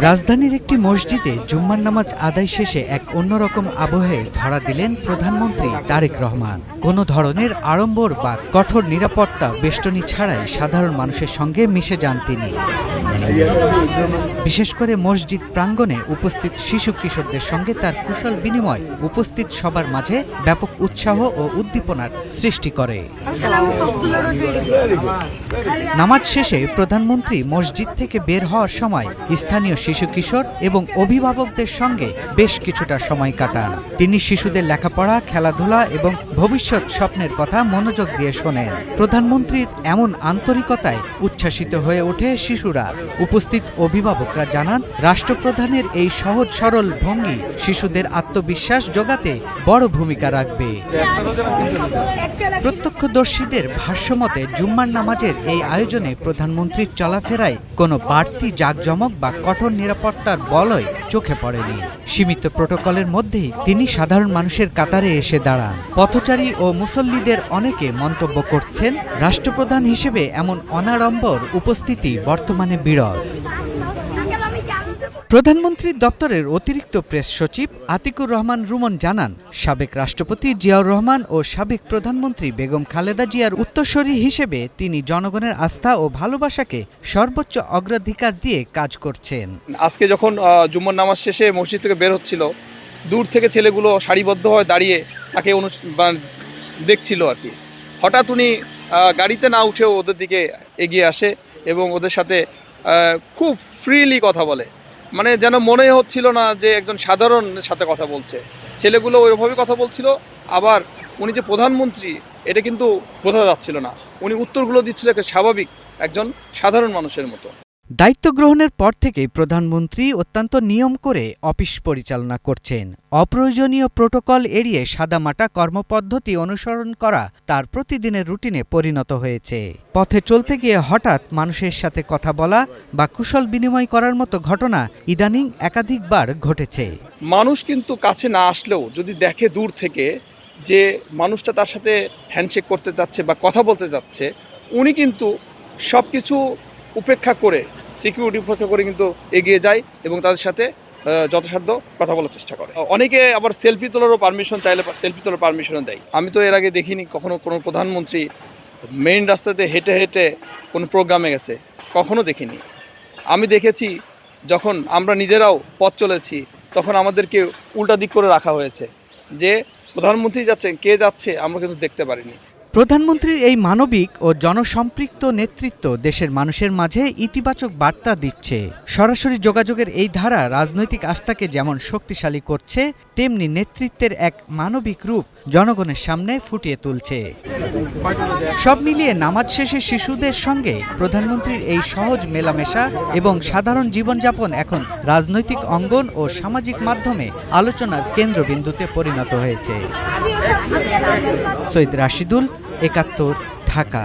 রাজধানীর একটি মসজিদে জুম্মার নামাজ আদায় শেষে এক অন্যরকম আবহে ধরা দিলেন প্রধানমন্ত্রী তারেক রহমান। কোনো ধরনের আড়ম্বর বা কঠোর নিরাপত্তা বেষ্টনী ছাড়াই সাধারণ মানুষের সঙ্গে মিশে যান তিনি। বিশেষ করে মসজিদ প্রাঙ্গণে উপস্থিত শিশু কিশোরদের সঙ্গে তার কুশল বিনিময় উপস্থিত সবার মাঝে ব্যাপক উৎসাহ ও উদ্দীপনার সৃষ্টি করে। নামাজ শেষে প্রধানমন্ত্রী মসজিদ থেকে বের হওয়ার সময় স্থানীয় শিশু কিশোর এবং অভিভাবকদের সঙ্গে বেশ কিছুটা সময় কাটান। তিনি শিশুদের লেখাপড়া, খেলাধুলা এবং ভবিষ্যৎ স্বপ্নের কথা মনোযোগ দিয়ে শোনেন। প্রধানমন্ত্রীর এমন আন্তরিকতায় উচ্ছ্বাসিত হয়ে ওঠে শিশুরা। উপস্থিত অভিভাবকরা জানান, রাষ্ট্রপ্রধানের এই সহজ সরল ভঙ্গি শিশুদের আত্মবিশ্বাস জোগাতে বড় ভূমিকা রাখবে। প্রত্যক্ষদর্শীদের ভাষ্যমতে জুম্মার নামাজের এই আয়োজনে প্রধানমন্ত্রীর চলাফেরায় কোনো বাড়তি জাঁকজমক বা কঠোর নিরাপত্তার বলয় চোখে পড়েনি। সীমিত প্রটোকলের মধ্যেই তিনি সাধারণ মানুষের কাতারে এসে দাঁড়ান। পথচারী ও মুসল্লিদের অনেকে মন্তব্য করছেন, রাষ্ট্রপ্রধান হিসেবে এমন অনাড়ম্বর উপস্থিতি বর্তমানে বিরল। প্রধানমন্ত্রীর দপ্তরের অতিরিক্ত প্রেস সচিব আতিকুর রহমান রুমন জানান, সাবেক রাষ্ট্রপতি জিয়াউর রহমান ও সাবেক প্রধানমন্ত্রী বেগম খালেদা জিয়ার উত্তরসূরি হিসেবে তিনি জনগণের আস্থা ও ভালোবাসাকে সর্বোচ্চ অগ্রাধিকার দিয়ে কাজ করছেন। আজকে যখন জুম্মার নামাজ শেষে মসজিদ থেকে বের হচ্ছিল, দূর থেকে ছেলেগুলো সারিবদ্ধ হয়ে দাঁড়িয়ে তাকে দেখছিল আর কি। হঠাৎ উনি গাড়িতে না উঠেও ওদের দিকে এগিয়ে আসে এবং ওদের সাথে খুব ফ্রিলি কথা বলে, মানে যেন মনে হচ্ছিল না যে একজন সাধারণের সাথে কথা বলছে। ছেলেগুলো ওইভাবে কথা বলছিল, আবার উনি যে প্রধানমন্ত্রী এটা কিন্তু বোঝা যাচ্ছিল না। উনি উত্তরগুলো দিচ্ছিল স্বাভাবিক একজন সাধারণ মানুষের মতো। দায়িত্ব গ্রহণের পর থেকেই প্রধানমন্ত্রী অত্যন্ত নিয়ম করে অফিস পরিচালনা করছেন। অপ্রয়োজনীয় প্রোটোকল এড়িয়ে সাদামাটা কর্মপদ্ধতি অনুসরণ করা তার প্রতিদিনের রুটিনে পরিণত হয়েছে। পথে চলতে গিয়ে হঠাৎ মানুষের সাথে কথা বলা বা কুশল বিনিময় করার মতো ঘটনা ইদানিং একাধিকবার ঘটেছে। মানুষ কিন্তু কাছে না আসলেও যদি দেখে দূর থেকে যে মানুষটা তার সাথে হ্যান্ডশেক করতে যাচ্ছে বা কথা বলতে যাচ্ছে, উনি কিন্তু সব কিছু উপেক্ষা করে, সিকিউরিটি উপেক্ষা করে কিন্তু এগিয়ে যায় এবং তাদের সাথে যথাসাধ্য কথা বলার চেষ্টা করে। অনেকে আবার সেলফি তোলারও পারমিশন চাইলে সেলফি তোলার পারমিশনও দেয়। আমি তো এর আগে দেখিনি কখনো কোনো প্রধানমন্ত্রী মেইন রাস্তাতে হেঁটে হেঁটে কোনো প্রোগ্রামে গেছে, কখনো দেখিনি। আমি দেখেছি যখন আমরা নিজেরাও পথ চলেছি তখন আমাদেরকে উল্টা দিক করে রাখা হয়েছে, যে প্রধানমন্ত্রী যাচ্ছেন, কে যাচ্ছে আমরা কিন্তু দেখতে পারিনি। প্রধানমন্ত্রীর এই মানবিক ও জনসম্পৃক্ত নেতৃত্ব দেশের মানুষের মাঝে ইতিবাচক বার্তা দিচ্ছে। সরাসরি যোগাযোগের এই ধারা রাজনৈতিক আস্থাকে যেমন শক্তিশালী করছে, তেমনি নেতৃত্বের এক মানবিক রূপ জনগণের সামনে ফুটিয়ে তুলছে। সব মিলিয়ে নামাজ শেষে শিশুদের সঙ্গে প্রধানমন্ত্রীর এই সহজ মেলামেশা এবং সাধারণ জীবনযাপন এখন রাজনৈতিক অঙ্গন ও সামাজিক মাধ্যমে আলোচনার কেন্দ্রবিন্দুতে পরিণত হয়েছে। সৈয়দ রাশিদুল, ৭১, ঢাকা।